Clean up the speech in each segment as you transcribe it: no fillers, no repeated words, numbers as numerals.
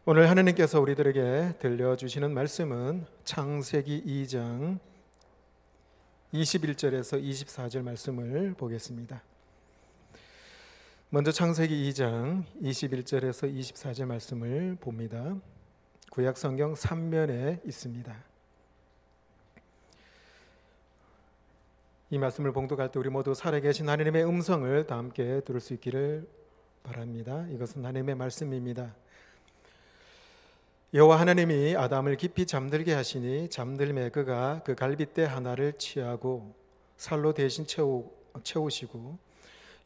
오늘 하나님께서 우리들에게 들려주시는 말씀은 창세기 2장 21절에서 24절 말씀을 보겠습니다. 먼저 창세기 2장 21절에서 24절 말씀을 봅니다. 구약 성경 3면에 있습니다. 이 말씀을 봉독할 때 우리 모두 살아계신 하나님의 음성을 다 함께 들을 수 있기를 바랍니다. 이것은 하나님의 말씀입니다. 여호와 하나님이 아담을 깊이 잠들게 하시니 잠들매 그가 그 갈빗대 하나를 취하고 살로 대신 채우시고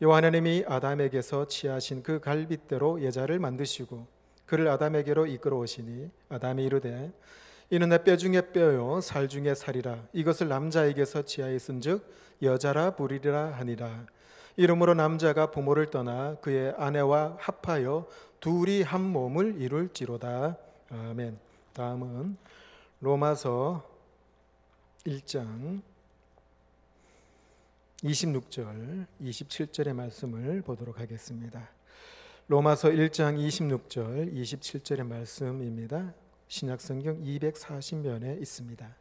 여호와 하나님이 아담에게서 취하신 그 갈빗대로 여자를 만드시고 그를 아담에게로 이끌어 오시니 아담이 이르되 이는 내 뼈 중에 뼈요 살 중에 살이라 이것을 남자에게서 취하였은즉 여자라 부리리라 하니라. 이러므로 남자가 부모를 떠나 그의 아내와 합하여 둘이 한 몸을 이룰지로다. 아멘. 다음은 로마서 1장 26절, 27절의 말씀을 보도록 하겠습니다. 로마서 1장 26절, 27절의 말씀입니다. 신약성경 240면에 있습니다.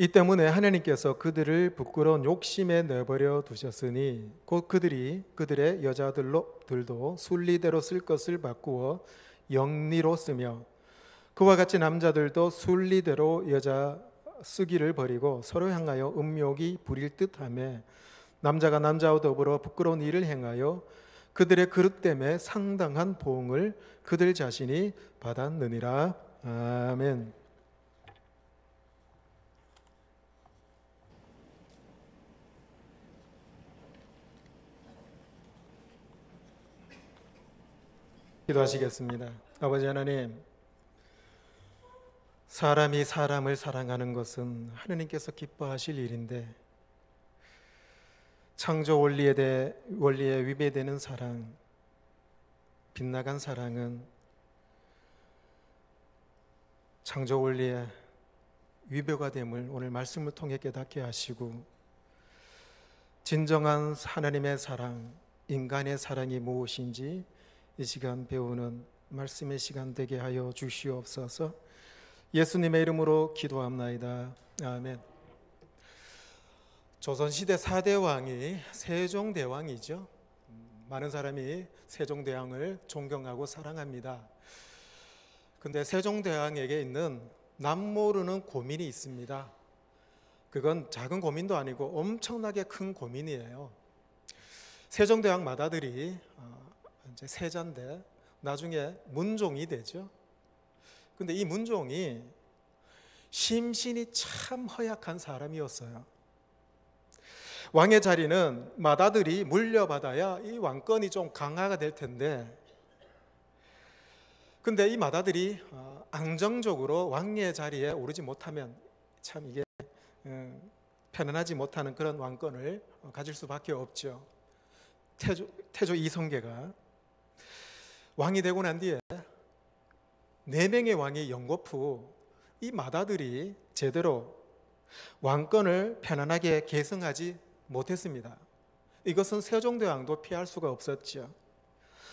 이 때문에 하나님께서 그들을 부끄러운 욕심에 내버려 두셨으니 곧 그들이 그들의 여자들도 순리대로 쓸 것을 바꾸어 영리로 쓰며 그와 같이 남자들도 순리대로 여자 쓰기를 버리고 서로 향하여 음욕이 부릴 듯하며 남자가 남자와 더불어 부끄러운 일을 행하여 그들의 그릇됨에 상당한 보응을 그들 자신이 받았느니라. 아멘. 기도하시겠습니다. 아버지 하나님, 사람이 사람을 사랑하는 것은 하나님께서 기뻐하실 일인데 창조 원리에 위배되는 사랑, 빗나간 사랑은 창조 원리의 위배가 됨을 오늘 말씀을 통해 깨닫게 하시고 진정한 하나님의 사랑, 인간의 사랑이 무엇인지 이 시간 배우는 말씀의 시간 되게 하여 주시옵소서. 예수님의 이름으로 기도합나이다. 아멘. 조선시대 4대 왕이 세종대왕이죠. 많은 사람이 세종대왕을 존경하고 사랑합니다. 근데 세종대왕에게 있는 남모르는 고민이 있습니다. 그건 작은 고민도 아니고 엄청나게 큰 고민이에요. 세종대왕 맏아들이 이제 세자인데 나중에 문종이 되죠. 근데 이 문종이 심신이 참 허약한 사람이었어요. 왕의 자리는 맏아들이 물려받아야 이 왕권이 좀 강화가 될 텐데 근데 이 맏아들이 안정적으로 왕의 자리에 오르지 못하면 참 이게 편안하지 못하는 그런 왕권을 가질 수밖에 없죠. 태조 이성계가 왕이 되고 난 뒤에 4명의 왕이 연거푸 이 맏아들이 제대로 왕권을 편안하게 계승하지 못했습니다. 이것은 세종대왕도 피할 수가 없었죠.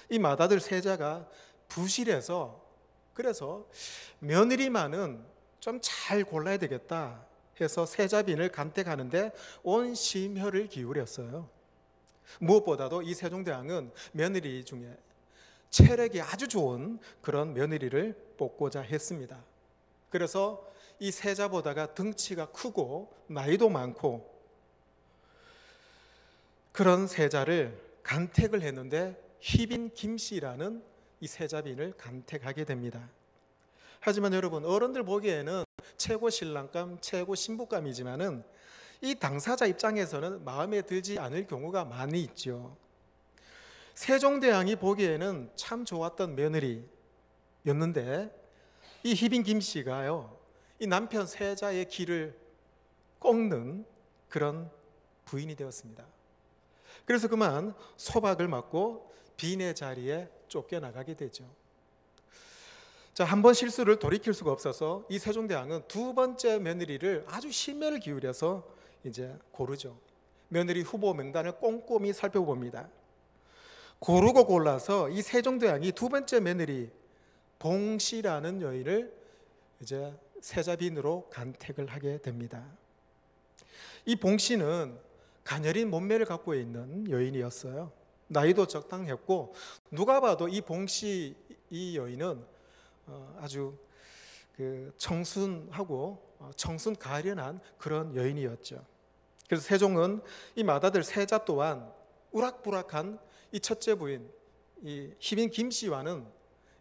이 맏아들 세자가 부실해서 그래서 며느리만은 좀 잘 골라야 되겠다 해서 세자빈을 간택하는데 온 심혈을 기울였어요. 무엇보다도 이 세종대왕은 며느리 중에 체력이 아주 좋은 그런 며느리를 뽑고자 했습니다. 그래서 이 세자보다가 덩치가 크고 나이도 많고 그런 세자를 간택을 했는데 희빈 김씨라는 이 세자빈을 간택하게 됩니다. 하지만 여러분, 어른들 보기에는 최고 신랑감, 최고 신부감이지만은 이 당사자 입장에서는 마음에 들지 않을 경우가 많이 있죠. 세종대왕이 보기에는 참 좋았던 며느리였는데 이 희빈 김씨가요, 이 남편 세자의 길을 꺾는 그런 부인이 되었습니다. 그래서 그만 소박을 맞고 빈의 자리에 쫓겨나가게 되죠. 자, 한 번 실수를 돌이킬 수가 없어서 이 세종대왕은 2번째 며느리를 아주 심혈을 기울여서 이제 고르죠. 며느리 후보 명단을 꼼꼼히 살펴봅니다. 고르고 골라서 이 세종대왕이 두 번째 며느리 봉씨라는 여인을 이제 세자빈으로 간택을 하게 됩니다. 이 봉씨는 가녀린 몸매를 갖고 있는 여인이었어요. 나이도 적당했고 누가 봐도 이 봉씨 이 여인은 아주 청순하고 청순 가련한 그런 여인이었죠. 그래서 세종은 이 맏아들 세자 또한 우락부락한 이 첫째 부인 이 희빈 김씨와는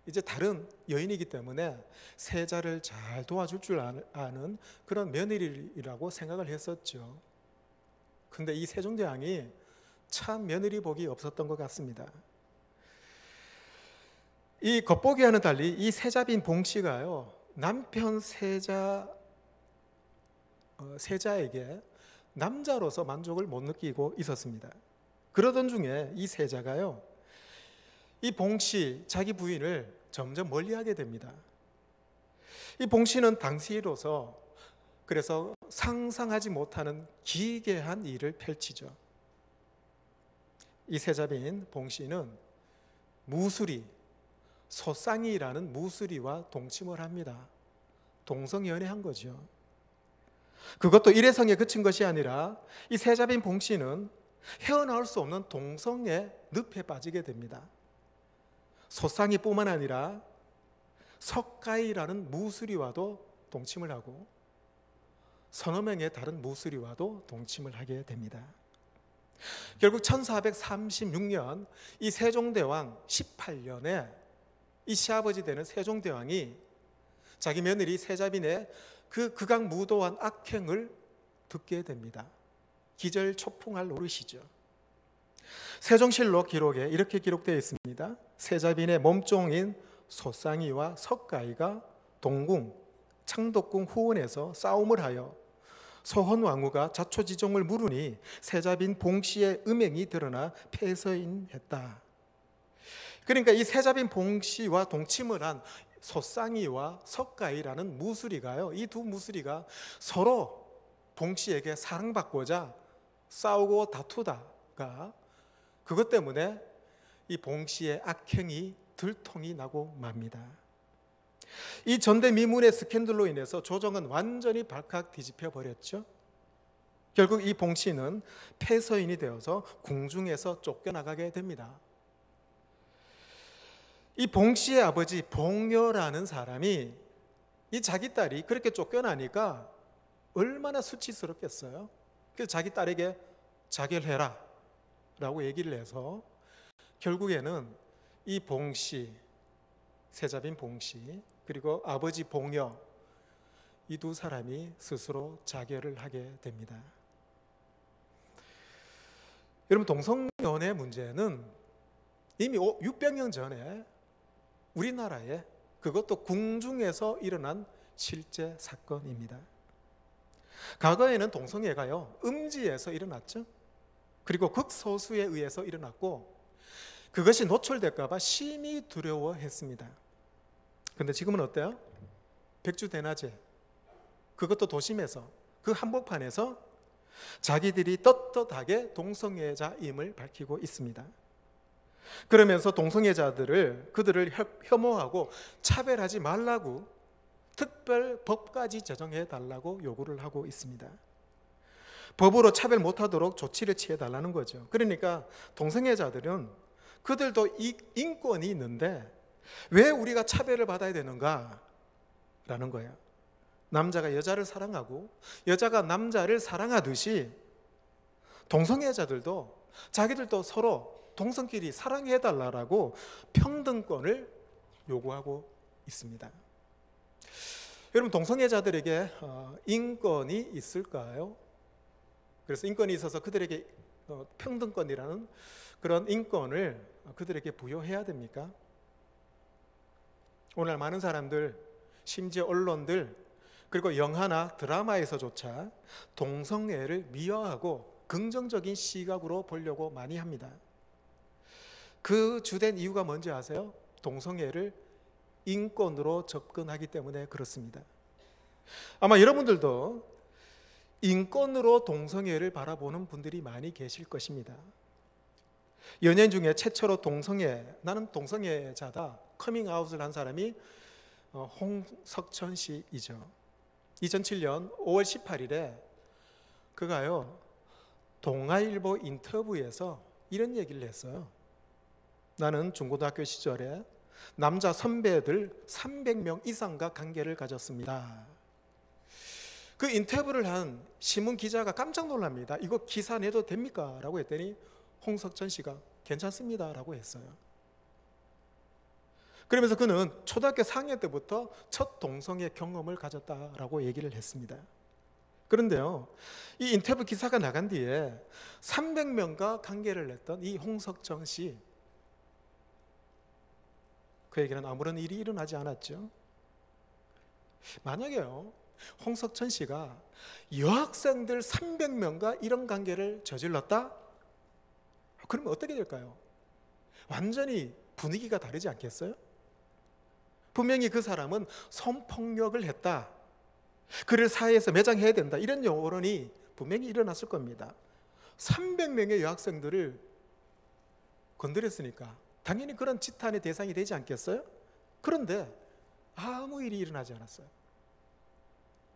이제 다른 여인이기 때문에 세자를 잘 도와줄 줄 아는 그런 며느리라고 생각을 했었죠. 근데 이 세종대왕이 참 며느리 복이 없었던 것 같습니다. 이 겉보기와는 달리 이 세자빈 봉씨가요, 남편 세자에게 남자로서 만족을 못 느끼고 있었습니다. 그러던 중에 이 세자가요, 이 봉씨 자기 부인을 점점 멀리하게 됩니다. 이 봉씨는 당시로서 그래서 상상하지 못하는 기괴한 일을 펼치죠. 이 세자빈 봉씨는 무수리, 소쌍이라는 무수리와 동침을 합니다. 동성연애한 거죠. 그것도 일회성에 그친 것이 아니라 이 세자빈 봉씨는 헤어나올 수 없는 동성의 늪에 빠지게 됩니다. 소쌍이뿐만 아니라 석가이라는 무수리와도 동침을 하고 서너 명의 다른 무수리와도 동침을 하게 됩니다. 결국 1436년 이 세종대왕 18년에 이 시아버지 되는 세종대왕이 자기 며느리 세자빈의 그 극악무도한 악행을 듣게 됩니다. 기절초풍할 노릇이죠. 세종실록 기록에 이렇게 기록되어 있습니다. 세자빈의 몸종인 소쌍이와 석가이가 동궁, 창덕궁 후원에서 싸움을 하여 소헌왕후가 자초지종을 물으니 세자빈 봉씨의 음행이 드러나 폐서인했다. 그러니까 이 세자빈 봉씨와 동침을 한 소쌍이와 석가이라는 무수리가요, 이 두 무수리가 서로 봉씨에게 사랑받고자 싸우고 다투다가 그것 때문에 이 봉씨의 악행이 들통이 나고 맙니다. 이 전대미문의 스캔들로 인해서 조정은 완전히 발칵 뒤집혀 버렸죠. 결국 이 봉씨는 폐서인이 되어서 궁중에서 쫓겨나가게 됩니다. 이 봉씨의 아버지 봉여라는 사람이 이 자기 딸이 그렇게 쫓겨나니까 얼마나 수치스럽겠어요. 그래서 자기 딸에게 자결해라 라고 얘기를 해서 결국에는 이 봉씨, 세자빈 봉씨 그리고 아버지 봉여 이 두 사람이 스스로 자결을 하게 됩니다. 여러분, 동성연애 문제는 이미 600년 전에 우리나라에 그것도 궁중에서 일어난 실제 사건입니다. 과거에는 동성애가요 음지에서 일어났죠. 그리고 극소수에 의해서 일어났고 그것이 노출될까 봐 심히 두려워했습니다. 그런데 지금은 어때요? 백주대낮에 그것도 도심에서 그 한복판에서 자기들이 떳떳하게 동성애자임을 밝히고 있습니다. 그러면서 동성애자들을 그들을 혐오하고 차별하지 말라고 특별 법까지 제정해 달라고 요구를 하고 있습니다. 법으로 차별 못하도록 조치를 취해 달라는 거죠. 그러니까 동성애자들은 그들도 인권이 있는데 왜 우리가 차별을 받아야 되는가? 라는 거예요. 남자가 여자를 사랑하고 여자가 남자를 사랑하듯이 동성애자들도 자기들도 서로 동성끼리 사랑해달라고 평등권을 요구하고 있습니다. 여러분, 동성애자들에게 인권이 있을까요? 그래서 인권이 있어서 그들에게 평등권이라는 그런 인권을 그들에게 부여해야 됩니까? 오늘 많은 사람들, 심지어 언론들, 그리고 영화나 드라마에서조차 동성애를 미화하고 긍정적인 시각으로 보려고 많이 합니다. 그 주된 이유가 뭔지 아세요? 동성애를 인권으로 접근하기 때문에 그렇습니다. 아마 여러분들도 인권으로 동성애를 바라보는 분들이 많이 계실 것입니다. 연예인 중에 최초로 나는 동성애자다 커밍아웃을 한 사람이 홍석천 씨이죠. 2007년 5월 18일에 그가요 동아일보 인터뷰에서 이런 얘기를 했어요. 나는 중고등학교 시절에 남자 선배들 300명 이상과 관계를 가졌습니다. 그 인터뷰를 한 신문 기자가 깜짝 놀랍니다. 이거 기사 내도 됩니까? 라고 했더니 홍석천 씨가 괜찮습니다 라고 했어요. 그러면서 그는 초등학교 4학년 때부터 첫 동성애 경험을 가졌다라고 얘기를 했습니다. 그런데요, 이 인터뷰 기사가 나간 뒤에 300명과 관계를 냈던 이 홍석천 씨, 그에게는 아무런 일이 일어나지 않았죠. 만약에요, 홍석천 씨가 여학생들 300명과 이런 관계를 저질렀다? 그러면 어떻게 될까요? 완전히 분위기가 다르지 않겠어요? 분명히 그 사람은 성폭력을 했다, 그를 사회에서 매장해야 된다, 이런 여론이 분명히 일어났을 겁니다. 300명의 여학생들을 건드렸으니까 당연히 그런 지탄의 대상이 되지 않겠어요? 그런데 아무 일이 일어나지 않았어요.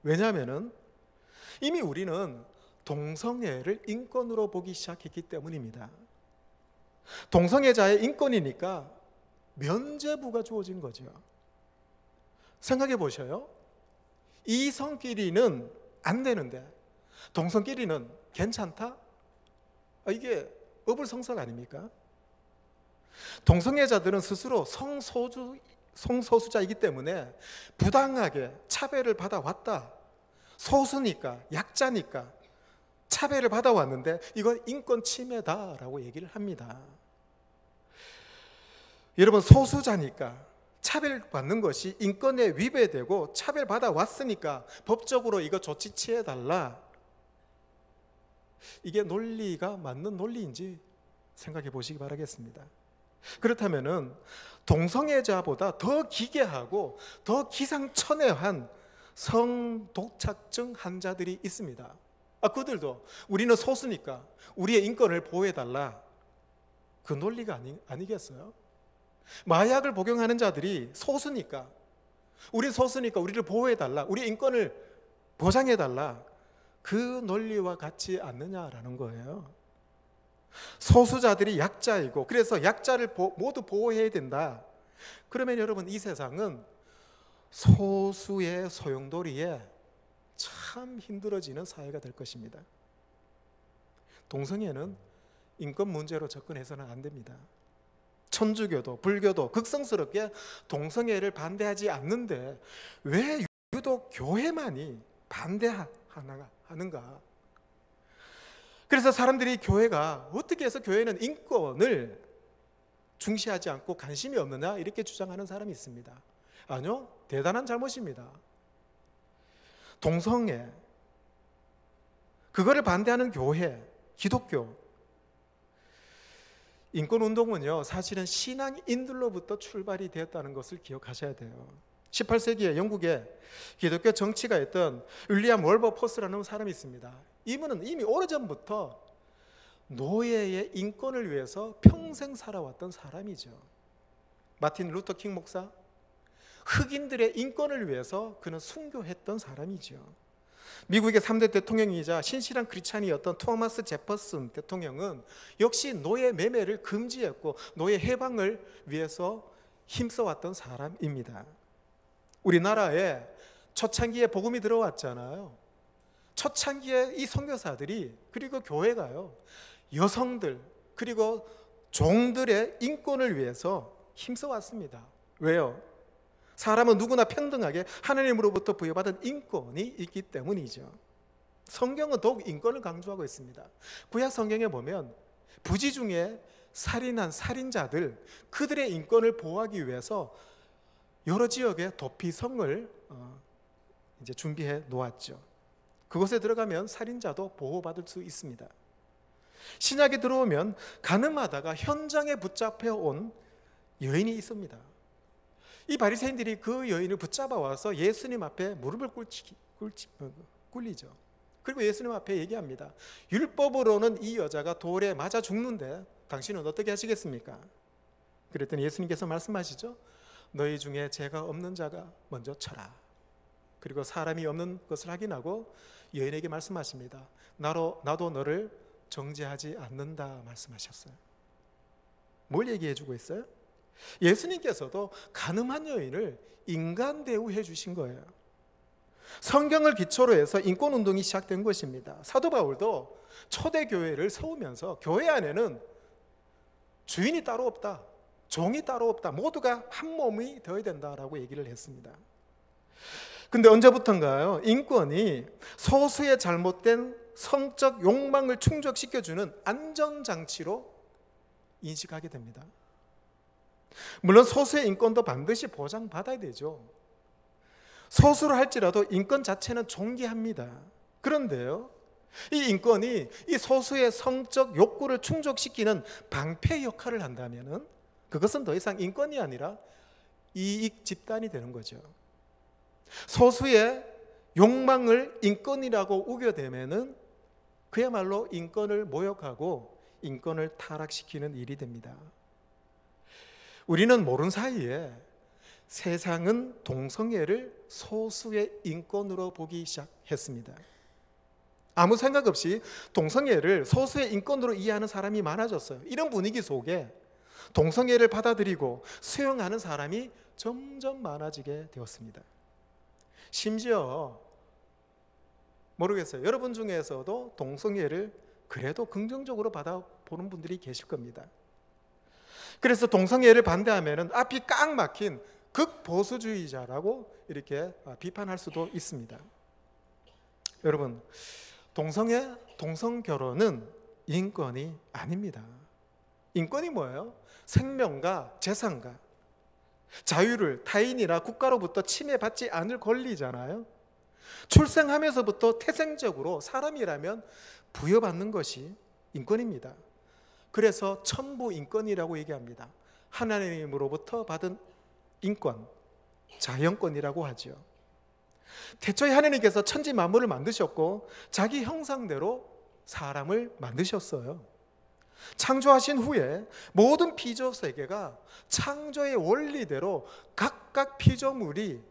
왜냐하면 이미 우리는 동성애를 인권으로 보기 시작했기 때문입니다. 동성애자의 인권이니까 면죄부가 주어진 거죠. 생각해 보셔요. 이성끼리는 안 되는데 동성끼리는 괜찮다? 이게 어불성설 아닙니까? 동성애자들은 스스로 성소수자이기 때문에 부당하게 차별을 받아왔다. 소수니까, 약자니까 차별을 받아왔는데 이건 인권 침해다라고 얘기를 합니다. 여러분, 소수자니까 차별받는 것이 인권에 위배되고 차별받아왔으니까 법적으로 이거 조치 취해달라. 이게 논리가 맞는 논리인지 생각해 보시기 바라겠습니다. 그렇다면은 동성애자보다 더 기괴하고 더 기상천외한 성독착증 환자들이 있습니다. 그들도 우리는 소수니까 우리의 인권을 보호해달라, 그 논리가 아니겠어요? 마약을 복용하는 자들이 소수니까 우리 소수니까 우리를 보호해달라, 우리 인권을 보장해달라, 그 논리와 같지 않느냐라는 거예요. 소수자들이 약자이고 그래서 약자를 모두 보호해야 된다. 그러면 여러분, 이 세상은 소수의 소용돌이에 참 힘들어지는 사회가 될 것입니다. 동성애는 인권 문제로 접근해서는 안 됩니다. 천주교도 불교도 극성스럽게 동성애를 반대하지 않는데 왜 유독 교회만이 반대하는가? 그래서 사람들이 교회가 어떻게 해서 교회는 인권을 중시하지 않고 관심이 없느냐 이렇게 주장하는 사람이 있습니다. 아니요, 대단한 잘못입니다. 동성애, 그거를 반대하는 교회, 기독교, 인권운동은요 사실은 신앙인들로부터 출발이 되었다는 것을 기억하셔야 돼요. 18세기에 영국에 기독교 정치가였던 윌리엄 월버포스라는 사람이 있습니다. 이분은 이미 오래전부터 노예의 인권을 위해서 평생 살아왔던 사람이죠. 마틴 루터 킹 목사, 흑인들의 인권을 위해서 그는 순교했던 사람이죠. 미국의 3대 대통령이자 신실한 크리스찬이었던 토마스 제퍼슨 대통령은 역시 노예 매매를 금지했고 노예 해방을 위해서 힘써왔던 사람입니다. 우리나라에 초창기에 복음이 들어왔잖아요. 초창기에 이 선교사들이 그리고 교회가요 여성들 그리고 종들의 인권을 위해서 힘써왔습니다. 왜요? 사람은 누구나 평등하게 하나님으로부터 부여받은 인권이 있기 때문이죠. 성경은 더욱 인권을 강조하고 있습니다. 구약 성경에 보면 부지 중에 살인한 살인자들, 그들의 인권을 보호하기 위해서 여러 지역에 도피성을 이제 준비해 놓았죠. 그곳에 들어가면 살인자도 보호받을 수 있습니다. 신약에 들어오면 가늠하다가 현장에 붙잡혀 온 여인이 있습니다. 이 바리새인들이 그 여인을 붙잡아 와서 예수님 앞에 무릎을 꿇리죠. 그리고 예수님 앞에 얘기합니다. 율법으로는 이 여자가 돌에 맞아 죽는데 당신은 어떻게 하시겠습니까? 그랬더니 예수님께서 말씀하시죠. 너희 중에 죄가 없는 자가 먼저 쳐라. 그리고 사람이 없는 것을 확인하고 여인에게 말씀하십니다. 나도 너를 정죄하지 않는다 말씀하셨어요. 뭘 얘기해 주고 있어요? 예수님께서도 간음한 여인을 인간 대우해 주신 거예요. 성경을 기초로 해서 인권운동이 시작된 것입니다. 사도 바울도 초대교회를 세우면서 교회 안에는 주인이 따로 없다, 종이 따로 없다, 모두가 한 몸이 되어야 된다라고 얘기를 했습니다. 근데 언제부턴가요? 인권이 소수의 잘못된 성적 욕망을 충족시켜주는 안전장치로 인식하게 됩니다. 물론 소수의 인권도 반드시 보장받아야 되죠. 소수로 할지라도 인권 자체는 존귀합니다. 그런데요, 이 인권이 이 소수의 성적 욕구를 충족시키는 방패 역할을 한다면은 그것은 더 이상 인권이 아니라 이익 집단이 되는 거죠. 소수의 욕망을 인권이라고 우겨대면은 그야말로 인권을 모욕하고 인권을 타락시키는 일이 됩니다. 우리는 모르는 사이에 세상은 동성애를 소수의 인권으로 보기 시작했습니다. 아무 생각 없이 동성애를 소수의 인권으로 이해하는 사람이 많아졌어요. 이런 분위기 속에 동성애를 받아들이고 수용하는 사람이 점점 많아지게 되었습니다. 심지어 모르겠어요. 여러분 중에서도 동성애를 그래도 긍정적으로 받아보는 분들이 계실 겁니다. 그래서 동성애를 반대하면 앞이 꽉 막힌 극보수주의자라고 이렇게 비판할 수도 있습니다. 여러분, 동성애, 동성결혼은 인권이 아닙니다. 인권이 뭐예요? 생명과 재산과 자유를 타인이나 국가로부터 침해받지 않을 권리잖아요. 출생하면서부터 태생적으로 사람이라면 부여받는 것이 인권입니다. 그래서 천부 인권이라고 얘기합니다. 하나님으로부터 받은 인권, 자연권이라고 하죠. 태초에 하나님께서 천지 만물을 만드셨고 자기 형상대로 사람을 만드셨어요. 창조하신 후에 모든 피조 세계가 창조의 원리대로 각각 피조물이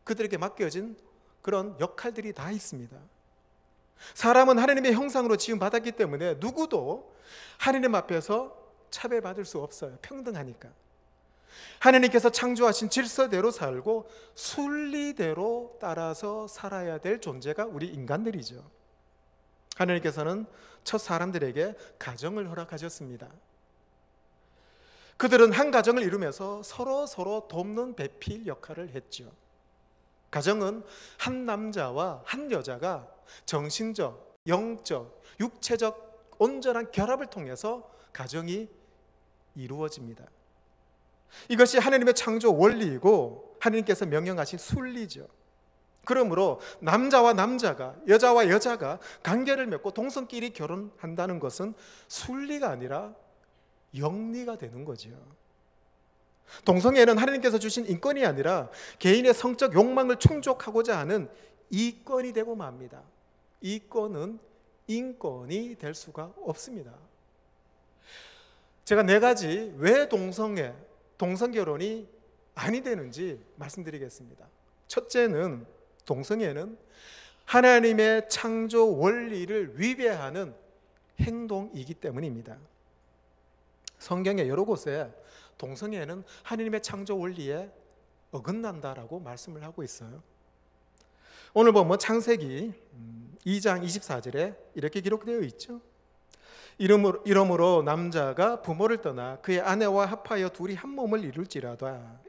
그들에게 맡겨진 그런 역할들이 다 있습니다. 사람은 하나님의 형상으로 지음받았기 때문에 누구도 하나님 앞에서 차별받을 수 없어요. 평등하니까. 하나님께서 창조하신 질서대로 살고 순리대로 따라서 살아야 될 존재가 우리 인간들이죠. 하나님께서는 첫 사람들에게 가정을 허락하셨습니다. 그들은 한 가정을 이루면서 서로 돕는 배필 역할을 했죠. 가정은 한 남자와 한 여자가 정신적, 영적, 육체적 온전한 결합을 통해서 가정이 이루어집니다. 이것이 하나님의 창조 원리이고 하나님께서 명령하신 순리죠. 그러므로 남자와 남자가, 여자와 여자가 관계를 맺고 동성끼리 결혼한다는 것은 순리가 아니라 영리가 되는 거죠. 동성애는 하나님께서 주신 인권이 아니라 개인의 성적 욕망을 충족하고자 하는 이권이 되고 맙니다. 이권은 인권이 될 수가 없습니다. 제가 4가지 왜 동성결혼이 아니 되는지 말씀드리겠습니다. 첫째는 동성애는 하나님의 창조 원리를 위배하는 행동이기 때문입니다. 성경의 여러 곳에 동성애는 하나님의 창조 원리에 어긋난다라고 말씀을 하고 있어요. 오늘 보면 창세기 2장 24절에 이렇게 기록되어 있죠. 이러므로 남자가 부모를 떠나 그의 아내와 합하여 둘이 한 몸을 이룰지로다.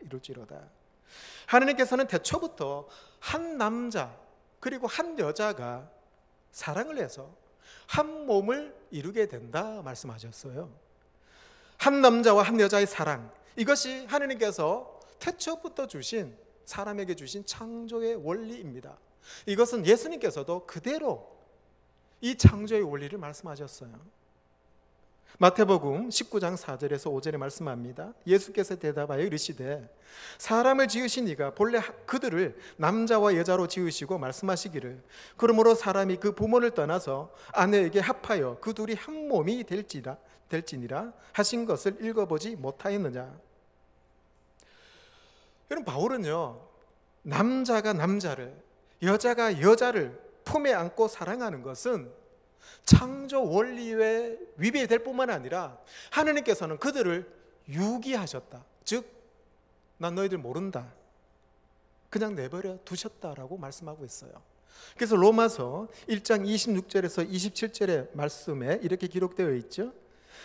하나님께서는 태초부터 한 남자 그리고 한 여자가 사랑을 해서 한 몸을 이루게 된다 말씀하셨어요. 한 남자와 한 여자의 사랑, 이것이 하나님께서 태초부터 주신 사람에게 주신 창조의 원리입니다. 이것은 예수님께서도 그대로 이 창조의 원리를 말씀하셨어요. 마태복음 19장 4절에서 5절에 말씀합니다. 예수께서 대답하여 이르시되 사람을 지으신 이가 본래 그들을 남자와 여자로 지으시고 말씀하시기를 그러므로 사람이 그 부모를 떠나서 아내에게 합하여 그 둘이 한 몸이 될지니라 하신 것을 읽어보지 못하였느냐. 여러분, 바울은요, 남자가 남자를, 여자가 여자를 품에 안고 사랑하는 것은 창조 원리에 위배될 뿐만 아니라 하느님께서는 그들을 유기하셨다. 즉, 난 너희들 모른다, 그냥 내버려 두셨다라고 말씀하고 있어요. 그래서 로마서 1장 26절에서 27절의 말씀에 이렇게 기록되어 있죠.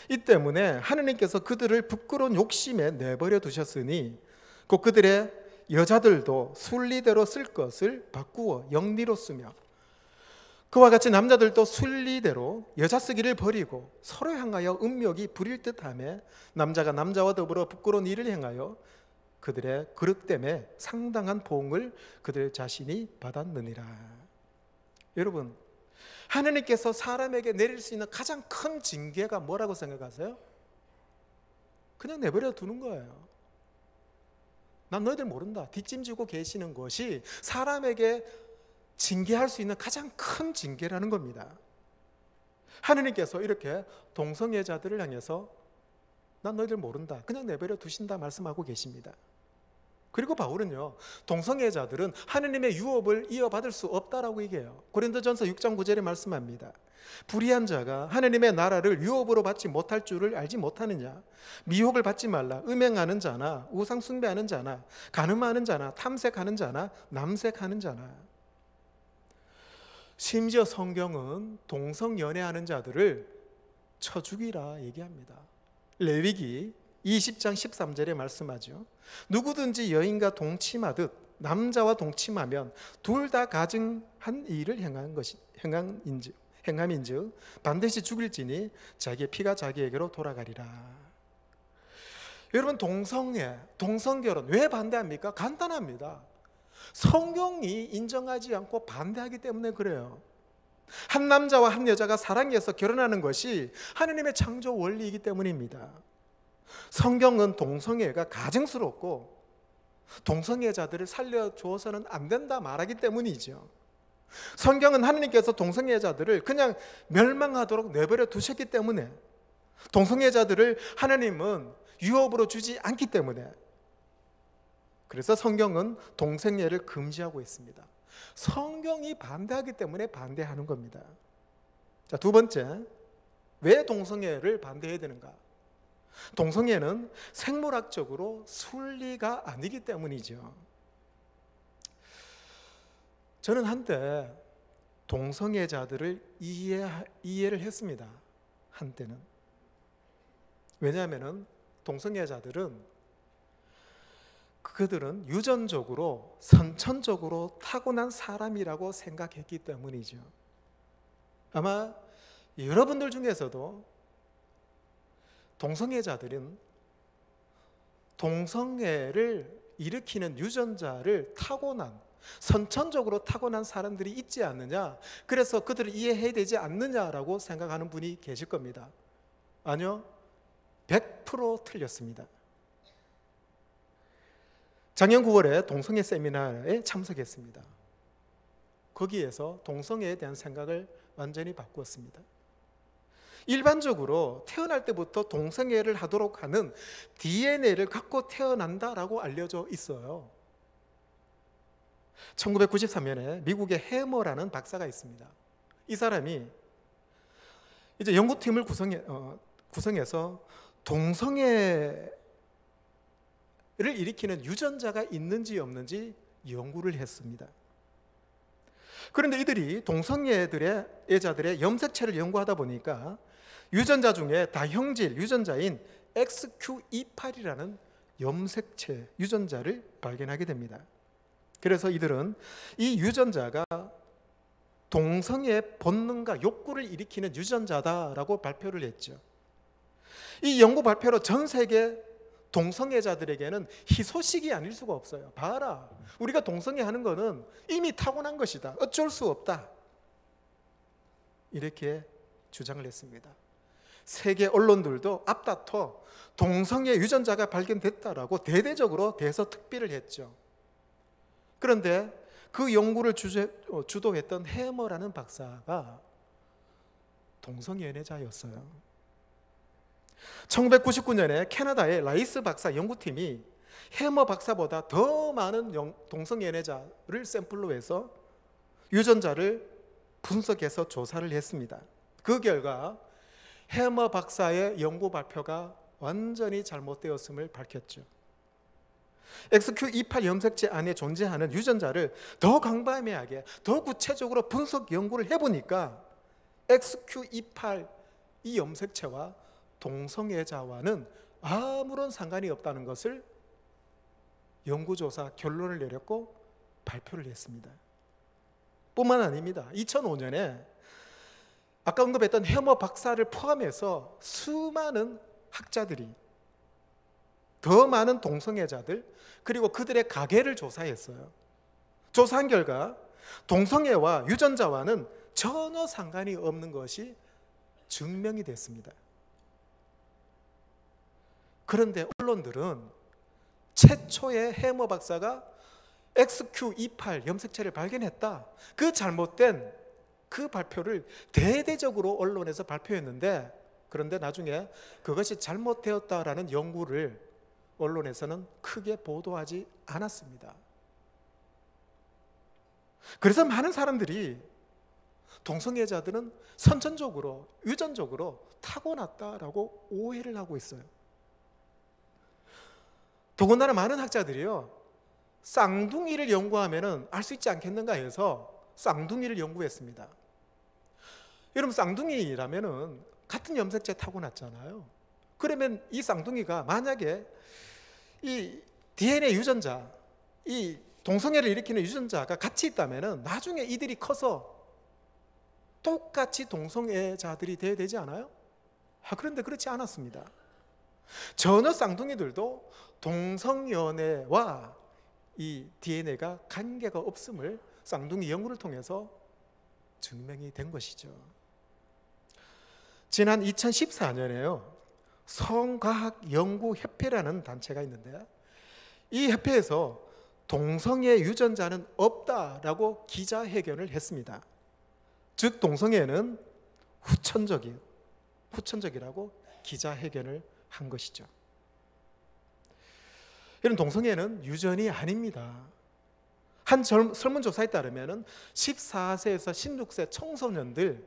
이 때문에 하느님께서 그들을 부끄러운 욕심에 내버려 두셨으니 곧 그들의 여자들도 순리대로 쓸 것을 바꾸어 영리로 쓰며 그와 같이 남자들도 순리대로 여자 쓰기를 버리고 서로 향하여 음욕이 부릴 듯하며 남자가 남자와 더불어 부끄러운 일을 행하여 그들의 그릇됨에 상당한 보응을 그들 자신이 받았느니라. 여러분, 하느님께서 사람에게 내릴 수 있는 가장 큰 징계가 뭐라고 생각하세요? 그냥 내버려 두는 거예요. 난 너희들 모른다, 뒷짐지고 계시는 것이 사람에게 징계할 수 있는 가장 큰 징계라는 겁니다. 하느님께서 이렇게 동성애자들을 향해서 난 너희들 모른다, 그냥 내버려 두신다 말씀하고 계십니다. 그리고 바울은요, 동성애자들은 하느님의 유업을 이어받을 수 없다라고 얘기해요. 고린도전서 6장 9절에 말씀합니다. 불의한 자가 하느님의 나라를 유업으로 받지 못할 줄을 알지 못하느냐. 미혹을 받지 말라. 음행하는 자나 우상 숭배하는 자나 간음하는 자나 탐색하는 자나 남색하는 자나. 심지어 성경은 동성연애하는 자들을 쳐 죽이라 얘기합니다. 레위기 20장 13절에 말씀하죠. 누구든지 여인과 동침하듯 남자와 동침하면 둘 다 가증한 일을 행함인즉 반드시 죽일지니 자기의 피가 자기에게로 돌아가리라. 여러분, 동성결혼 왜 반대합니까? 간단합니다. 성경이 인정하지 않고 반대하기 때문에 그래요. 한 남자와 한 여자가 사랑해서 결혼하는 것이 하느님의 창조 원리이기 때문입니다. 성경은 동성애가 가증스럽고 동성애자들을 살려주어서는 안 된다 말하기 때문이죠. 성경은 하느님께서 동성애자들을 그냥 멸망하도록 내버려 두셨기 때문에, 동성애자들을 하나님은 유업으로 주지 않기 때문에, 그래서 성경은 동성애를 금지하고 있습니다. 성경이 반대하기 때문에 반대하는 겁니다. 자, 두 번째, 왜 동성애를 반대해야 되는가? 동성애는 생물학적으로 순리가 아니기 때문이죠. 저는 한때 동성애자들을 이해를 했습니다. 한때는. 왜냐하면 동성애자들은 그들은 유전적으로 선천적으로 타고난 사람이라고 생각했기 때문이죠. 아마 여러분들 중에서도 동성애자들은 동성애를 일으키는 유전자를 선천적으로 타고난 사람들이 있지 않느냐, 그래서 그들을 이해해야 되지 않느냐라고 생각하는 분이 계실 겁니다. 아니요, 100% 틀렸습니다. 작년 9월에 동성애 세미나에 참석했습니다. 거기에서 동성애에 대한 생각을 완전히 바꾸었습니다. 일반적으로 태어날 때부터 동성애를 하도록 하는 DNA를 갖고 태어난다라고 알려져 있어요. 1993년에 미국의 해머라는 박사가 있습니다. 이 사람이 이제 연구팀을 구성해서 동성애를 일으키는 유전자가 있는지 없는지 연구를 했습니다. 그런데 이들이 동성애자들의 염색체를 연구하다 보니까 유전자 중에 다형질 유전자인 XQ28이라는 염색체 유전자를 발견하게 됩니다. 그래서 이들은 이 유전자가 동성애 본능과 욕구를 일으키는 유전자다라고 발표를 했죠. 이 연구 발표로 전 세계 동성애자들에게는 희소식이 아닐 수가 없어요. 봐라, 우리가 동성애하는 거는 이미 타고난 것이다, 어쩔 수 없다, 이렇게 주장을 했습니다. 세계 언론들도 앞다퉈 동성애 유전자가 발견됐다라고 대대적으로 대서특필을 했죠. 그런데 그 연구를 주도했던 해머라는 박사가 동성연애자였어요. 1999년에 캐나다의 라이스 박사 연구팀이 해머 박사보다 더 많은 동성연애자를 샘플로 해서 유전자를 분석해서 조사를 했습니다. 그 결과 해머 박사의 연구 발표가 완전히 잘못되었음을 밝혔죠. XQ28 염색체 안에 존재하는 유전자를 더 광범위하게, 더 구체적으로 분석 연구를 해보니까 XQ28 이 염색체와 동성애자와는 아무런 상관이 없다는 것을 연구조사 결론을 내렸고 발표를 했습니다. 뿐만 아닙니다. 2005년에 아까 언급했던 해머 박사를 포함해서 수많은 학자들이 더 많은 동성애자들 그리고 그들의 가계를 조사했어요. 조사한 결과 동성애와 유전자와는 전혀 상관이 없는 것이 증명이 됐습니다. 그런데 언론들은 최초의 해머 박사가 XQ28 염색체를 발견했다, 그 잘못된 그 발표를 대대적으로 언론에서 발표했는데, 그런데 나중에 그것이 잘못되었다라는 연구를 언론에서는 크게 보도하지 않았습니다. 그래서 많은 사람들이 동성애자들은 선천적으로, 유전적으로 타고났다라고 오해를 하고 있어요. 더군다나 많은 학자들이요, 쌍둥이를 연구하면 알 수 있지 않겠는가 해서 쌍둥이를 연구했습니다. 여러분, 쌍둥이라면 같은 염색체 타고났잖아요. 그러면 이 쌍둥이가 만약에 이 DNA 유전자, 이 동성애를 일으키는 유전자가 같이 있다면 나중에 이들이 커서 똑같이 동성애자들이 돼야 되지 않아요? 그런데 그렇지 않았습니다. 전혀 쌍둥이들도 동성연애와 이 DNA가 관계가 없음을 쌍둥이 연구를 통해서 증명이 된 것이죠. 지난 2014년에요, 성과학연구협회라는 단체가 있는데 이 협회에서 동성애 유전자는 없다라고 기자회견을 했습니다. 즉 동성애는 후천적이라고 기자회견을 한 것이죠. 이런 동성애는 유전이 아닙니다. 한 설문조사에 따르면 14세에서 16세 청소년들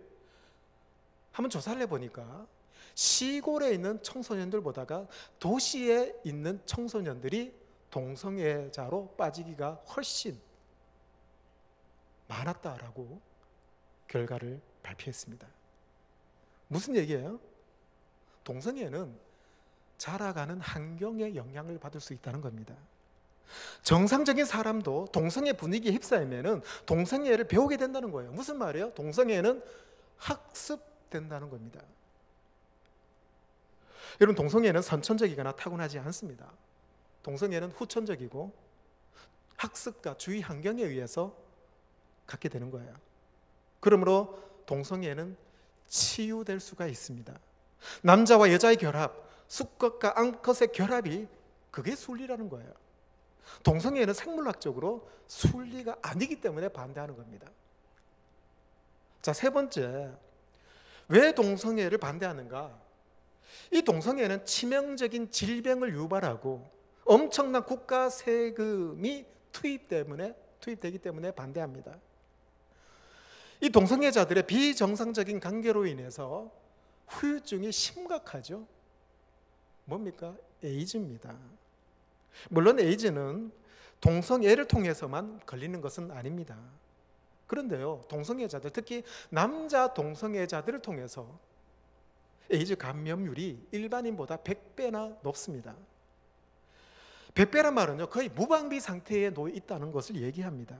한번 조사를 해보니까 시골에 있는 청소년들보다가 도시에 있는 청소년들이 동성애자로 빠지기가 훨씬 많았다라고 결과를 발표했습니다. 무슨 얘기예요? 동성애는 자라가는 환경의 영향을 받을 수 있다는 겁니다. 정상적인 사람도 동성애 분위기에 휩싸이면 동성애를 배우게 된다는 거예요. 무슨 말이에요? 동성애는 학습된다는 겁니다. 여러분, 동성애는 선천적이거나 타고나지 않습니다. 동성애는 후천적이고 학습과 주위 환경에 의해서 갖게 되는 거예요. 그러므로 동성애는 치유될 수가 있습니다. 남자와 여자의 결합, 수컷과 암컷의 결합이 그게 순리라는 거예요. 동성애는 생물학적으로 순리가 아니기 때문에 반대하는 겁니다. 자, 세 번째, 왜 동성애를 반대하는가? 이 동성애는 치명적인 질병을 유발하고 엄청난 국가 세금이 투입되기 때문에 반대합니다. 이 동성애자들의 비정상적인 관계로 인해서 후유증이 심각하죠. 뭡니까? 에이즈입니다. 물론 에이즈는 동성애를 통해서만 걸리는 것은 아닙니다. 그런데요, 동성애자들, 특히 남자 동성애자들을 통해서 에이즈 감염률이 일반인보다 100배나 높습니다. 100배란 말은요, 거의 무방비 상태에 놓여 있다는 것을 얘기합니다.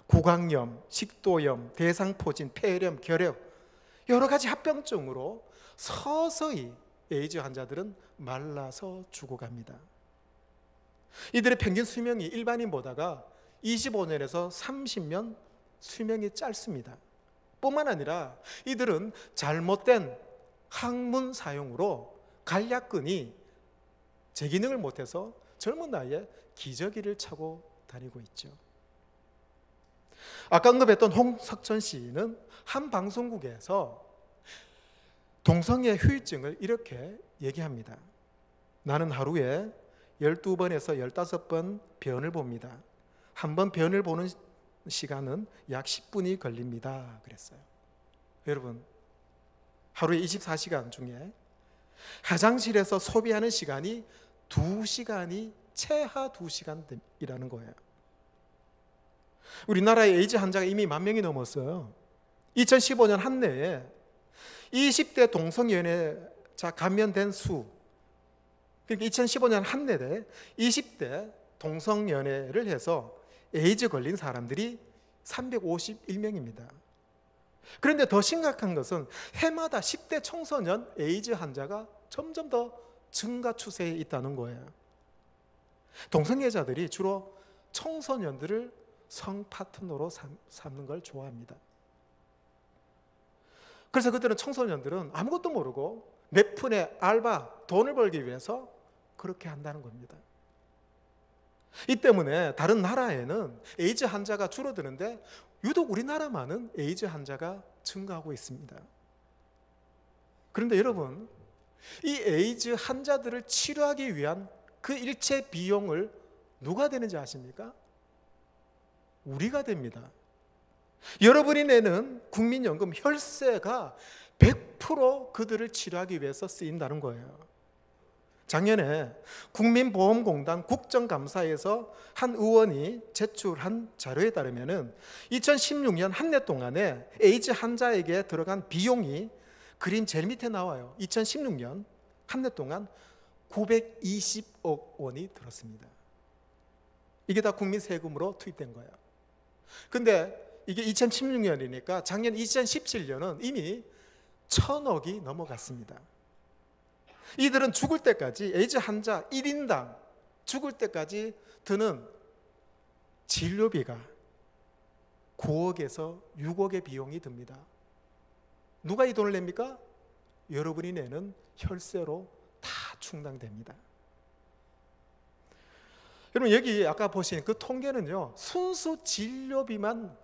구강염, 식도염, 대상포진, 폐렴, 결핵, 여러 가지 합병증으로 서서히 에이즈 환자들은 말라서 죽어갑니다. 이들의 평균 수명이 일반인보다가 25년에서 30년 수명이 짧습니다. 뿐만 아니라 이들은 잘못된 항문 사용으로 간략근이 제기능을 못해서 젊은 나이에 기저귀를 차고 다니고 있죠. 아까 언급했던 홍석천 씨는 한 방송국에서 동성애 후유증을 이렇게 얘기합니다. 나는 하루에 12번에서 15번 변을 봅니다. 한 번 변을 보는 시간은 약 10분이 걸립니다. 그랬어요. 여러분, 하루에 24시간 중에 화장실에서 소비하는 시간이 2시간이 최하 2시간이라는 거예요. 우리나라의 에이즈 환자가 이미 10,000명이 넘었어요. 2015년 한 해에 20대 동성연애자 감염된 수, 그러니까 2015년 한 해에 20대 동성연애를 해서 에이즈 걸린 사람들이 351명입니다. 그런데 더 심각한 것은 해마다 10대 청소년 에이즈 환자가 점점 더 증가 추세에 있다는 거예요. 동성애자들이 주로 청소년들을 성 파트너로 삼는 걸 좋아합니다. 그래서 그들은 청소년들은 아무것도 모르고 몇 푼의 알바, 돈을 벌기 위해서 그렇게 한다는 겁니다. 이 때문에 다른 나라에는 에이즈 환자가 줄어드는데 유독 우리나라만은 에이즈 환자가 증가하고 있습니다. 그런데 여러분, 이 에이즈 환자들을 치료하기 위한 그 일체 비용을 누가 되는지 아십니까? 우리가 됩니다. 여러분이 내는 국민연금 혈세가 100% 그들을 치료하기 위해서 쓰인다는 거예요. 작년에 국민보험공단 국정감사에서 한 의원이 제출한 자료에 따르면 2016년 한 해 동안에 에이즈 환자에게 들어간 비용이 그림 제일 밑에 나와요. 2016년 한 해 동안 920억 원이 들었습니다. 이게 다 국민 세금으로 투입된 거예요. 근데 이게 2016년이니까 작년 2017년은 이미 1,000억이 넘어갔습니다. 이들은 죽을 때까지, 에이즈 환자 1인당 죽을 때까지 드는 진료비가 9억에서 6억의 비용이 듭니다. 누가 이 돈을 냅니까? 여러분이 내는 혈세로 다 충당됩니다. 여러분, 여기 아까 보신 그 통계는요, 순수 진료비만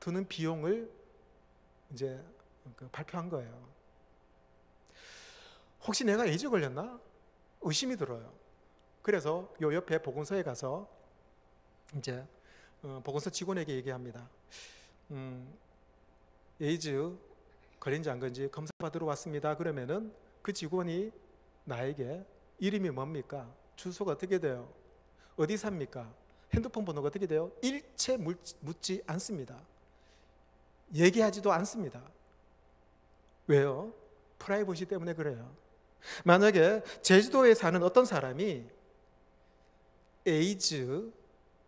드는 비용을 이제 발표한 거예요. 혹시 내가 에이즈 걸렸나? 의심이 들어요. 그래서 요 옆에 보건소에 가서 이제 보건소 직원에게 얘기합니다. 에이즈 걸린지 안 걸린지 검사 받으러 왔습니다. 그러면은 그 직원이 나에게 이름이 뭡니까? 주소가 어떻게 돼요? 어디 삽니까? 핸드폰 번호가 어떻게 돼요? 일체 묻지 않습니다. 얘기하지도 않습니다. 왜요? 프라이버시 때문에 그래요. 만약에 제주도에 사는 어떤 사람이 에이즈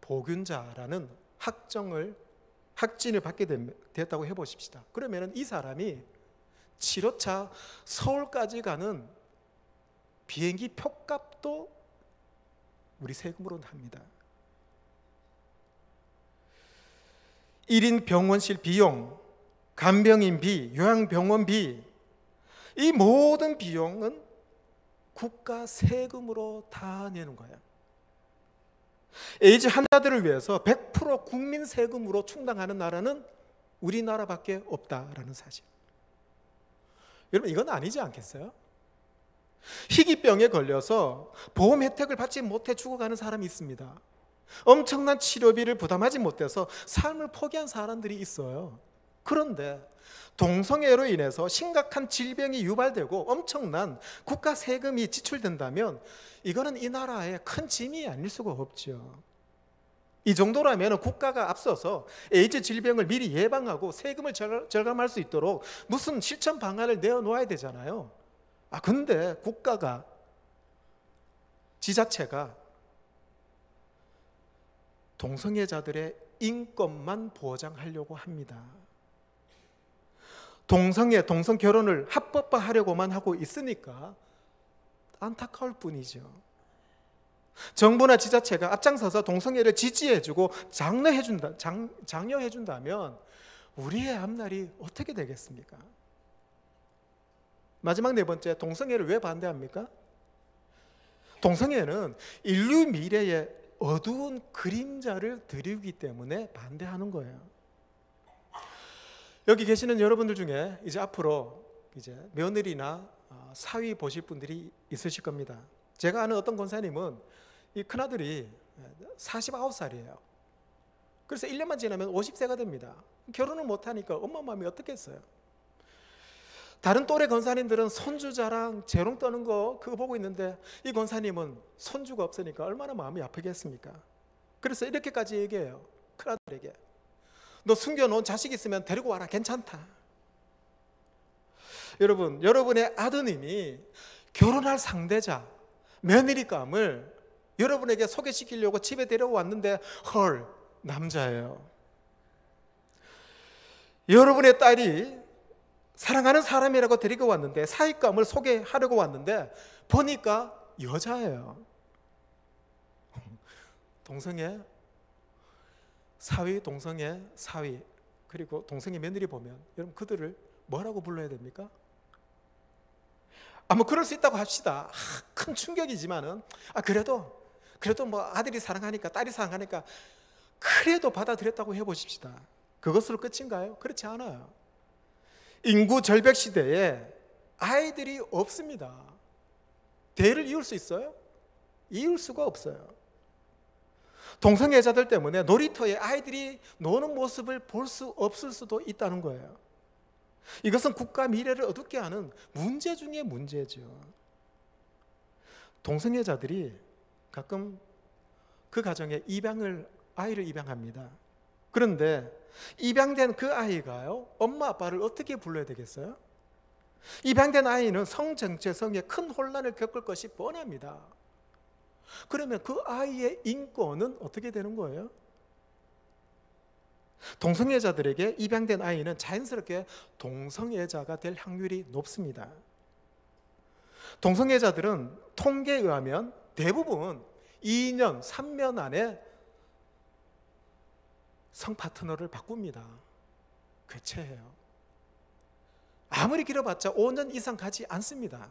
보균자라는 확진을 받게 됐다고 해보십시다. 그러면 이 사람이 7호차 서울까지 가는 비행기 표값도 우리 세금으로 합니다. 1인 병원실 비용, 간병인비, 요양병원비, 이 모든 비용은 국가 세금으로 다 내는 거예요. 에이즈 환자들을 위해서 100% 국민 세금으로 충당하는 나라는 우리나라밖에 없다라는 사실. 여러분, 이건 아니지 않겠어요? 희귀병에 걸려서 보험 혜택을 받지 못해 죽어가는 사람이 있습니다. 엄청난 치료비를 부담하지 못해서 삶을 포기한 사람들이 있어요. 그런데 동성애로 인해서 심각한 질병이 유발되고 엄청난 국가 세금이 지출된다면 이거는 이 나라의 큰 짐이 아닐 수가 없죠. 이 정도라면 국가가 앞서서 에이즈 질병을 미리 예방하고 세금을 절감할 수 있도록 무슨 실천 방안을 내어놓아야 되잖아요. 근데 국가가, 지자체가 동성애자들의 인권만 보장하려고 합니다. 동성애, 동성결혼을 합법화하려고만 하고 있으니까 안타까울 뿐이죠. 정부나 지자체가 앞장서서 동성애를 지지해주고 장려해준다면 우리의 앞날이 어떻게 되겠습니까? 마지막 네 번째, 동성애를 왜 반대합니까? 동성애는 인류 미래의 어두운 그림자를 드리기 때문에 반대하는 거예요. 여기 계시는 여러분들 중에 이제 앞으로 이제 며느리나 사위 보실 분들이 있으실 겁니다. 제가 아는 어떤 권사님은 이 큰아들이 49살이에요. 그래서 1년만 지나면 50세가 됩니다. 결혼을 못하니까 엄마 마음이 어떻겠어요? 다른 또래 권사님들은 손주 자랑, 재롱 떠는 거 그거 보고 있는데 이 권사님은 손주가 없으니까 얼마나 마음이 아프겠습니까? 그래서 이렇게까지 얘기해요. 큰아들에게. 너 숨겨놓은 자식 있으면 데리고 와라. 괜찮다. 여러분, 여러분의 아드님이 결혼할 상대자, 며느리감을 여러분에게 소개시키려고 집에 데려왔는데 헐, 남자예요. 여러분의 딸이 사랑하는 사람이라고 데리고 왔는데, 사윗감을 소개하려고 왔는데 보니까 여자예요. 동성애 사위, 동성애 사위, 그리고 동성애 며느리 보면 여러분 그들을 뭐라고 불러야 됩니까? 뭐 그럴 수 있다고 합시다. 큰 충격이지만은 그래도 뭐 아들이 사랑하니까, 딸이 사랑하니까 그래도 받아들였다고 해보십시다. 그것으로 끝인가요? 그렇지 않아요. 인구 절벽 시대에 아이들이 없습니다. 대를 이을 수 있어요? 이을 수가 없어요. 동성애자들 때문에 놀이터에 아이들이 노는 모습을 볼 수 없을 수도 있다는 거예요. 이것은 국가 미래를 어둡게 하는 문제 중에 문제죠. 동성애자들이 가끔 그 가정에 아이를 입양합니다. 그런데 입양된 그 아이가요, 엄마 아빠를 어떻게 불러야 되겠어요? 입양된 아이는 성정체성에 큰 혼란을 겪을 것이 뻔합니다. 그러면 그 아이의 인권은 어떻게 되는 거예요? 동성애자들에게 입양된 아이는 자연스럽게 동성애자가 될 확률이 높습니다. 동성애자들은 통계에 의하면 대부분 2년, 3년 안에 성파트너를 바꿉니다. 교체해요. 아무리 길어봤자 5년 이상 가지 않습니다.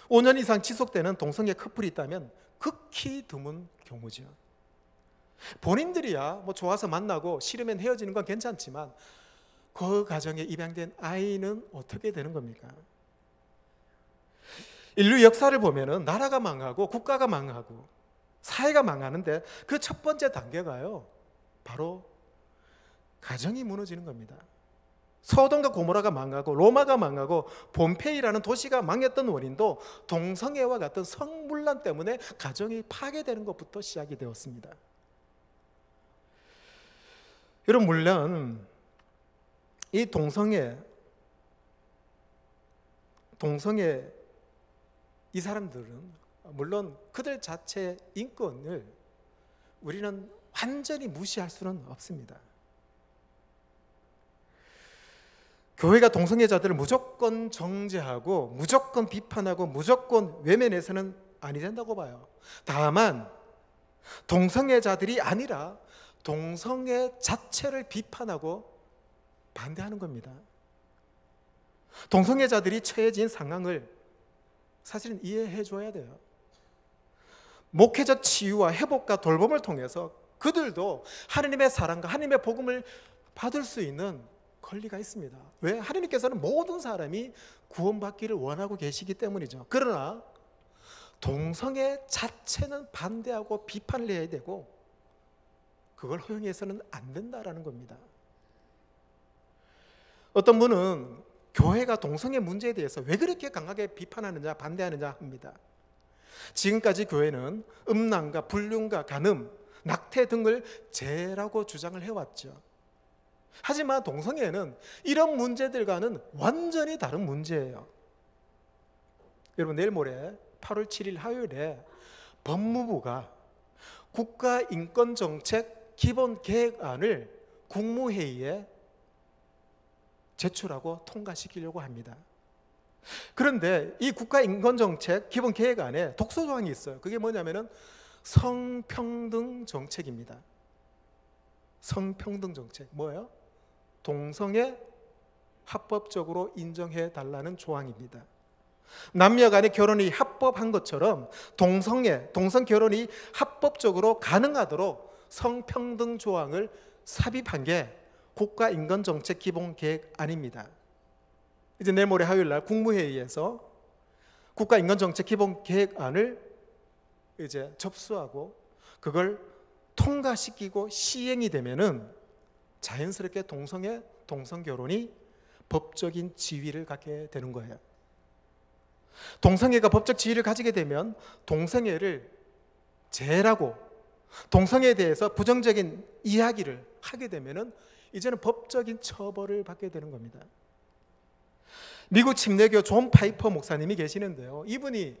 5년 이상 지속되는 동성애 커플이 있다면 극히 드문 경우죠. 본인들이야 뭐 좋아서 만나고 싫으면 헤어지는 건 괜찮지만 그 가정에 입양된 아이는 어떻게 되는 겁니까? 인류 역사를 보면은 나라가 망하고 국가가 망하고 사회가 망하는데 그 첫 번째 단계가요, 바로 가정이 무너지는 겁니다. 소돔과 고모라가 망하고 로마가 망하고 폼페이라는 도시가 망했던 원인도 동성애와 같은 성문란 때문에 가정이 파괴되는 것부터 시작이 되었습니다. 여러분, 물론 이 동성애 이 사람들은 물론 그들 자체의 인권을 우리는 완전히 무시할 수는 없습니다. 교회가 동성애자들을 무조건 정죄하고 무조건 비판하고 무조건 외면해서는 아니 된다고 봐요. 다만 동성애자들이 아니라 동성애 자체를 비판하고 반대하는 겁니다. 동성애자들이 처해진 상황을 사실은 이해해 줘야 돼요. 목회적 치유와 회복과 돌봄을 통해서 그들도 하나님의 사랑과 하나님의 복음을 받을 수 있는 권리가 있습니다. 왜? 하나님께서는 모든 사람이 구원받기를 원하고 계시기 때문이죠. 그러나 동성애 자체는 반대하고 비판을 해야 되고 그걸 허용해서는 안 된다라는 겁니다. 어떤 분은 교회가 동성애 문제에 대해서 왜 그렇게 강하게 비판하느냐, 반대하느냐 합니다. 지금까지 교회는 음란과 불륜과 간음, 낙태 등을 죄라고 주장을 해왔죠. 하지만 동성애는 이런 문제들과는 완전히 다른 문제예요. 여러분, 내일 모레 8월 7일 화요일에 법무부가 국가인권정책 기본계획안을 국무회의에 제출하고 통과시키려고 합니다. 그런데 이 국가인권정책 기본계획안에 독소조항이 있어요. 그게 뭐냐면은 성평등 정책입니다. 성평등 정책 뭐예요? 동성애 합법적으로 인정해 달라는 조항입니다. 남녀 간의 결혼이 합법한 것처럼 동성 결혼이 합법적으로 가능하도록 성평등 조항을 삽입한 게 국가인권정책 기본계획안입니다. 이제 내일 모레 화요일 날 국무회의에서 국가인권정책기본계획안을 이제 접수하고 그걸 통과시키고 시행이 되면은 자연스럽게 동성결혼이 법적인 지위를 갖게 되는 거예요. 동성애가 법적 지위를 가지게 되면 동성애를 죄라고, 동성애에 대해서 부정적인 이야기를 하게 되면은 이제는 법적인 처벌을 받게 되는 겁니다. 미국 침례교 존 파이퍼 목사님이 계시는데요, 이분이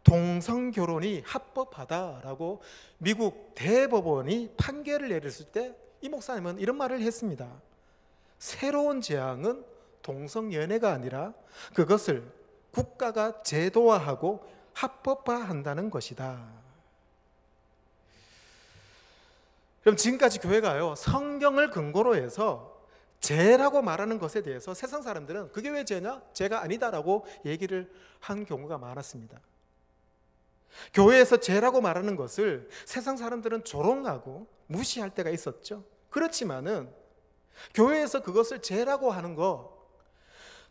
동성결혼이 합법하다라고 미국 대법원이 판결을 내렸을 때 이 목사님은 이런 말을 했습니다. 새로운 재앙은 동성연애가 아니라 그것을 국가가 제도화하고 합법화한다는 것이다. 그럼 지금까지 교회가요, 성경을 근거로 해서 죄라고 말하는 것에 대해서 세상 사람들은 그게 왜 죄냐? 죄가 아니다라고 얘기를 한 경우가 많았습니다. 교회에서 죄라고 말하는 것을 세상 사람들은 조롱하고 무시할 때가 있었죠. 그렇지만은 교회에서 그것을 죄라고 하는 거,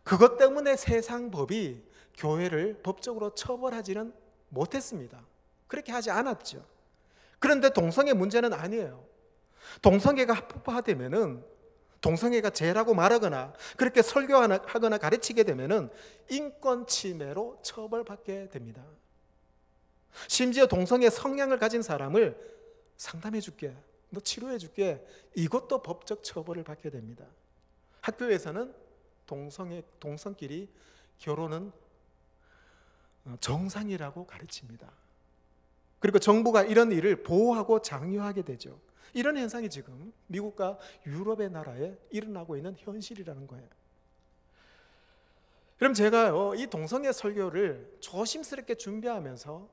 그것 때문에 세상 법이 교회를 법적으로 처벌하지는 못했습니다. 그렇게 하지 않았죠. 그런데 동성애 문제는 아니에요. 동성애가 합법화되면은, 동성애가 죄라고 말하거나 그렇게 설교하거나 가르치게 되면은 인권 침해로 처벌받게 됩니다. 심지어 동성애 성향을 가진 사람을 상담해 줄게, 너 치료해 줄게, 이것도 법적 처벌을 받게 됩니다. 학교에서는 동성끼리 결혼은 정상이라고 가르칩니다. 그리고 정부가 이런 일을 보호하고 장려하게 되죠. 이런 현상이 지금 미국과 유럽의 나라에 일어나고 있는 현실이라는 거예요. 그럼 제가요, 이 동성애 설교를 조심스럽게 준비하면서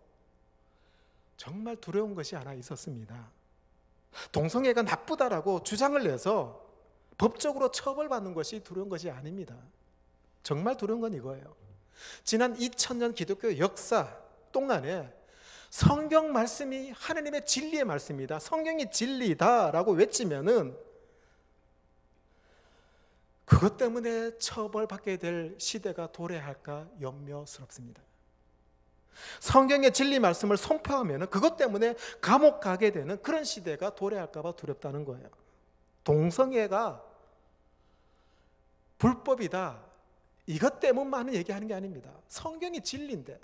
정말 두려운 것이 하나 있었습니다. 동성애가 나쁘다라고 주장을 내서 법적으로 처벌받는 것이 두려운 것이 아닙니다. 정말 두려운 건 이거예요. 지난 2000년 기독교 역사 동안에 성경 말씀이 하나님의 진리의 말씀이다, 성경이 진리다라고 외치면은 그것 때문에 처벌받게 될 시대가 도래할까 염려스럽습니다. 성경의 진리 말씀을 선포하면 그것 때문에 감옥 가게 되는 그런 시대가 도래할까 봐 두렵다는 거예요. 동성애가 불법이다, 이것 때문만 얘기하는 게 아닙니다. 성경이 진리인데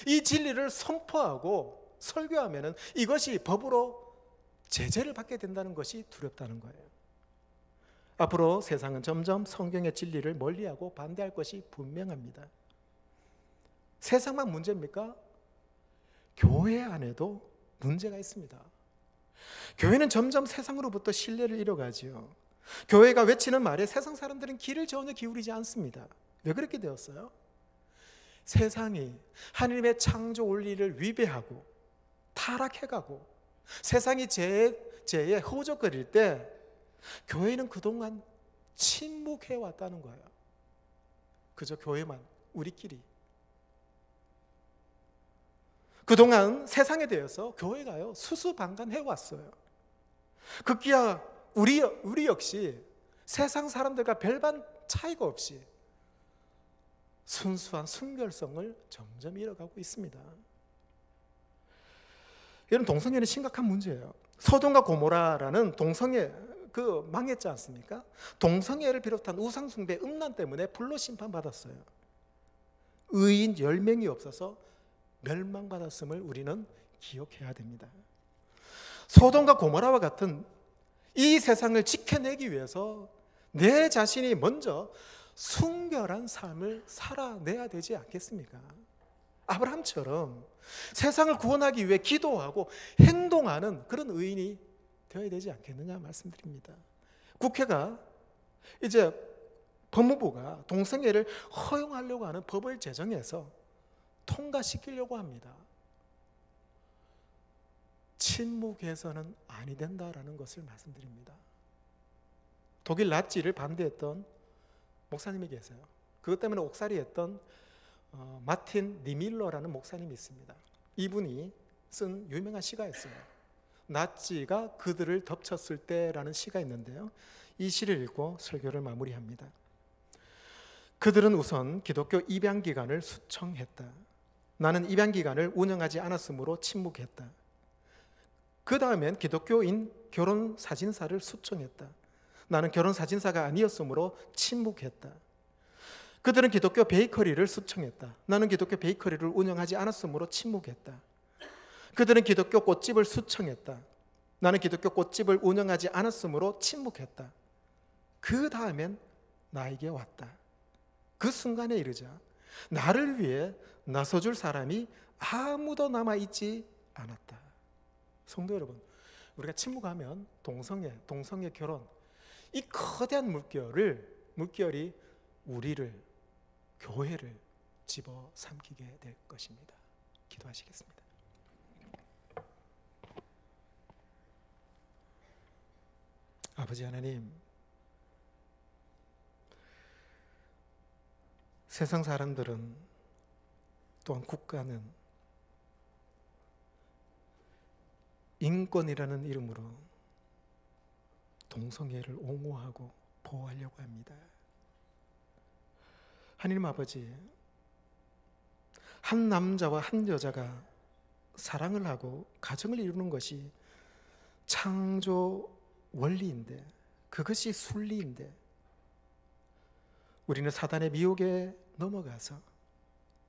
이 진리를 선포하고 설교하면 이것이 법으로 제재를 받게 된다는 것이 두렵다는 거예요. 앞으로 세상은 점점 성경의 진리를 멀리하고 반대할 것이 분명합니다. 세상만 문제입니까? 교회 안에도 문제가 있습니다. 교회는 점점 세상으로부터 신뢰를 잃어가지요. 교회가 외치는 말에 세상 사람들은 귀를 전혀 기울이지 않습니다. 왜 그렇게 되었어요? 세상이 하나님의 창조 원리를 위배하고 타락해가고 세상이 죄에 허우적거릴 때 교회는 그동안 침묵해왔다는 거예요. 그저 교회만, 우리끼리. 그동안 세상에 대해서 교회가요, 수수방관해왔어요. 급기야 우리 역시 세상 사람들과 별반 차이가 없이 순수한 순결성을 점점 잃어가고 있습니다. 이런 동성애는 심각한 문제예요. 소돔과 고모라라는 동성애 망했지 않습니까? 동성애를 비롯한 우상숭배 음란 때문에 불로 심판받았어요. 의인 10명이 없어서 멸망받았음을 우리는 기억해야 됩니다. 소돔과 고모라와 같은 이 세상을 지켜내기 위해서 내 자신이 먼저 순결한 삶을 살아내야 되지 않겠습니까? 아브라함처럼 세상을 구원하기 위해 기도하고 행동하는 그런 의인이 되어야 되지 않겠느냐 말씀드립니다. 국회가 이제 법무부가 동성애를 허용하려고 하는 법을 제정해서 통과시키려고 합니다. 침묵해서는 아니 된다라는 것을 말씀드립니다. 독일 나치를 반대했던 목사님이 계세요. 그것 때문에 옥살이했던 마틴 니밀러라는 목사님이 있습니다. 이분이 쓴 유명한 시가 있어요. 나치가 그들을 덮쳤을 때라는 시가 있는데요, 이 시를 읽고 설교를 마무리합니다. 그들은 우선 기독교 입양기관을 수청했다. 나는 입양기관을 운영하지 않았으므로 침묵했다. 그 다음엔 기독교인 결혼사진사를 수청했다. 나는 결혼사진사가 아니었으므로 침묵했다. 그들은 기독교 베이커리를 수청했다. 나는 기독교 베이커리를 운영하지 않았으므로 침묵했다. 그들은 기독교 꽃집을 수청했다. 나는 기독교 꽃집을 운영하지 않았으므로 침묵했다. 그 다음엔 나에게 왔다. 그 순간에 이르자 나를 위해 나서줄 사람이 아무도 남아있지 않았다. 성도 여러분, 우리가 침묵하면 동성애 결혼, 이 거대한 물결이 우리를, 교회를 집어삼키게 될 것입니다. 기도하시겠습니다. 아버지 하나님, 세상 사람들은, 또한 국가는 인권이라는 이름으로 동성애를 옹호하고 보호하려고 합니다. 하나님 아버지, 한 남자와 한 여자가 사랑을 하고 가정을 이루는 것이 창조 원리인데, 그것이 순리인데, 우리는 사단의 미혹에 넘어가서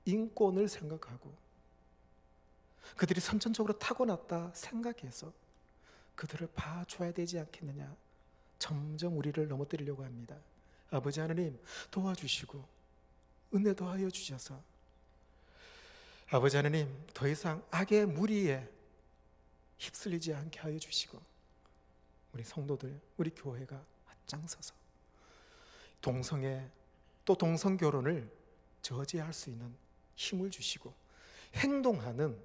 인권을 생각하고 그들이 선천적으로 타고났다 생각해서 그들을 봐줘야 되지 않겠느냐, 점점 우리를 넘어뜨리려고 합니다. 아버지 하나님, 도와주시고 은혜 더하여 주셔서 아버지 하나님, 더 이상 악의 무리에 휩쓸리지 않게 하여 주시고, 우리 성도들, 우리 교회가 앞장서서 동성애 또 동성결혼을 저지할 수 있는 힘을 주시고, 행동하는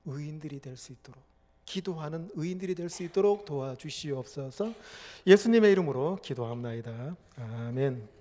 의인들이 될 수 있도록, 기도하는 의인들이 될 수 있도록 도와주시옵소서. 예수님의 이름으로 기도합나이다. 아멘.